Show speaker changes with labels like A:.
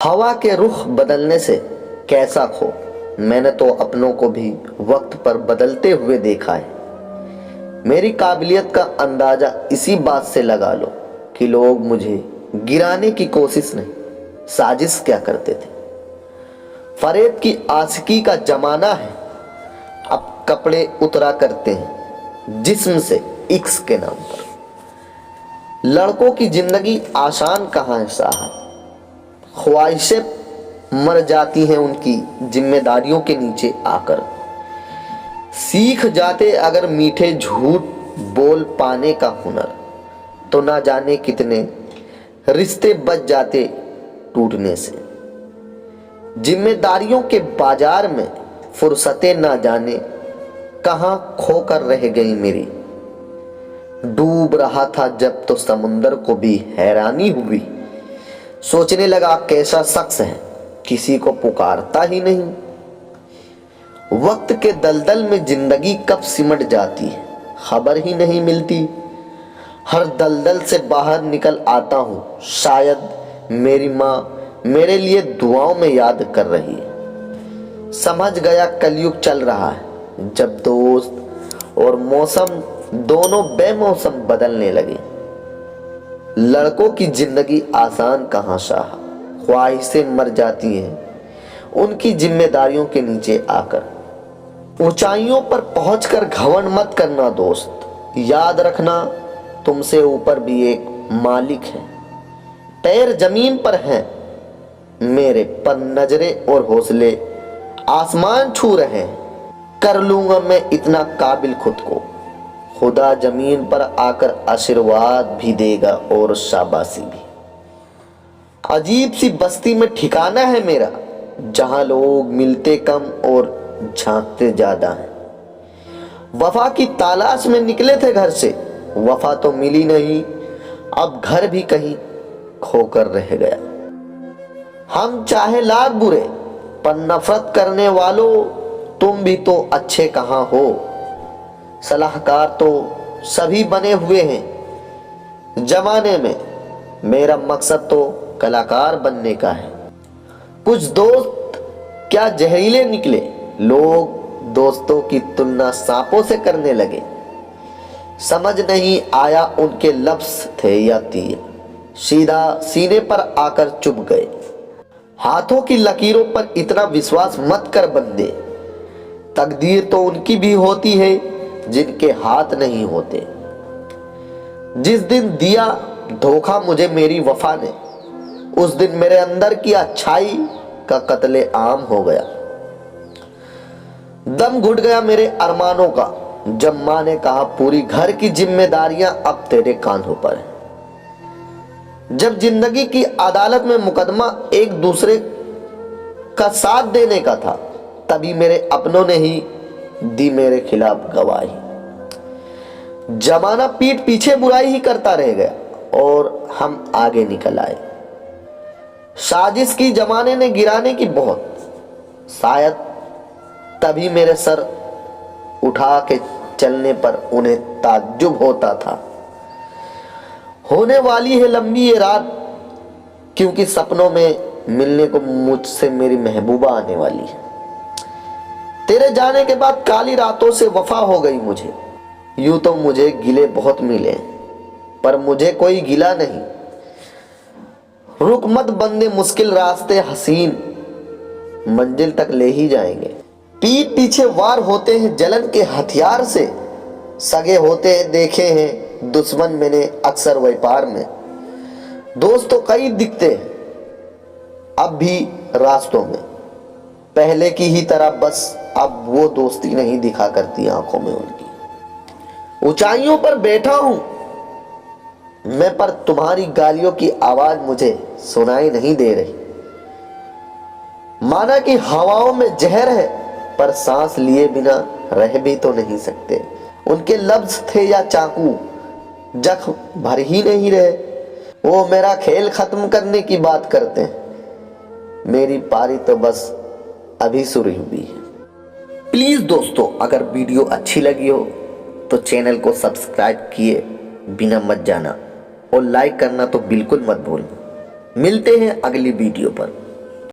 A: हवा के रुख बदलने से कैसा खो, मैंने तो अपनों को भी वक्त पर बदलते हुए देखा है। मेरी काबिलियत का अंदाजा इसी बात से लगा लो कि लोग मुझे गिराने की कोशिश नहीं, साजिश क्या करते थे। फरेब की आशिकी का जमाना है, अब कपड़े उतरा करते हैं जिस्म से इश्क के नाम पर। लड़कों की जिंदगी आसान कहाँ है साहब, ख्वाहिशें मर जाती हैं उनकी जिम्मेदारियों के नीचे आकर। सीख जाते अगर मीठे झूठ बोल पाने का हुनर, तो ना जाने कितने रिश्ते बच जाते टूटने से। जिम्मेदारियों के बाजार में फुर्सतें ना जाने कहाँ खोकर रह गई मेरी। डूब रहा था जब तो समुंदर को भी हैरानी हुई, सोचने लगा कैसा शख्स है किसी को पुकारता ही नहीं। वक्त के दलदल में जिंदगी कब सिमट जाती है खबर ही नहीं मिलती। हर दलदल से बाहर निकल आता हूँ, शायद मेरी माँ मेरे लिए दुआओं में याद कर रही है। समझ गया कलयुग चल रहा है जब दोस्त और मौसम दोनों बेमौसम बदलने लगे। लड़कों की जिंदगी आसान कहाँ शाह, ख्वाहिशें मर जाती हैं उनकी जिम्मेदारियों के नीचे आकर। ऊंचाइयों पर पहुंचकर घमंड मत करना दोस्त, याद रखना तुमसे ऊपर भी एक मालिक है। पैर जमीन पर हैं मेरे, पर नजरें और हौसले आसमान छू रहे हैं। कर लूंगा मैं इतना काबिल खुद को, खुदा जमीन पर आकर आशीर्वाद भी देगा और शाबाशी भी। अजीब सी बस्ती में ठिकाना है मेरा, जहां लोग मिलते कम और झांकते ज्यादा हैं। वफा की तलाश में निकले थे घर से, वफा तो मिली नहीं, अब घर भी कहीं खोकर रह गया। हम चाहे लाख बुरे, पर नफरत करने वालों तुम भी तो अच्छे कहाँ हो। सलाहकार तो सभी बने हुए हैं जमाने में, मेरा मकसद तो कलाकार बनने का है। कुछ दोस्त क्या जहरीले निकले, लोग दोस्तों की तुलना सांपों से करने लगे। समझ नहीं आया उनके लफ्ज थे या तीर, सीधा सीने पर आकर चुभ गए। हाथों की लकीरों पर इतना विश्वास मत कर बंदे, तकदीर तो उनकी भी होती है जिनके हाथ नहीं होते। जिस दिन दिया धोखा मुझे मेरी वफा ने, उस दिन मेरे अंदर की अच्छाई का कत्ले आम हो गया। दम घुट गया मेरे अरमानों का जब मां ने कहा पूरी घर की जिम्मेदारियां अब तेरे कांधों पर है। जब जिंदगी की अदालत में मुकदमा एक दूसरे का साथ देने का था, तभी मेरे अपनों ने ही दी मेरे खिलाफ गवाही। जमाना पीठ पीछे बुराई ही करता रह गया और हम आगे निकल आए। साजिश की जमाने ने गिराने की बहुत, शायद तभी मेरे सर उठा के चलने पर उन्हें ताज्जुब होता था। होने वाली है लंबी ये रात, क्योंकि सपनों में मिलने को मुझसे मेरी महबूबा आने वाली है। तेरे जाने के बाद काली रातों से वफा हो गई मुझे। यूं तो मुझे गिले बहुत मिले, पर मुझे कोई गिला नहीं। रुक मत बंदे, मुश्किल रास्ते हसीन मंजिल तक ले ही जाएंगे। पीठ पीछे वार होते हैं जलन के हथियार से, सगे होते हैं देखे हैं दुश्मन मैंने अक्सर व्यापार में। दोस्त तो कई दिखते हैं अब भी रास्तों में, पहले की ही तरह, बस अब वो दोस्ती नहीं दिखा करती आंखों में उनकी। ऊंचाइयों पर बैठा हूं मैं, पर तुम्हारी गालियों की आवाज मुझे सुनाई नहीं दे रही। माना कि हवाओं में जहर है, पर सांस लिए बिना रह भी तो नहीं सकते। उनके लफ्ज थे या चाकू, जख्म भर ही नहीं रहे। वो मेरा खेल खत्म करने की बात करते हैं, मेरी पारी तो बस अभी शुरू हुई है। प्लीज दोस्तों, अगर वीडियो अच्छी लगी हो तो चैनल को सब्सक्राइब किए बिना मत जाना और लाइक करना तो बिल्कुल मत भूलना। मिलते हैं अगली वीडियो पर।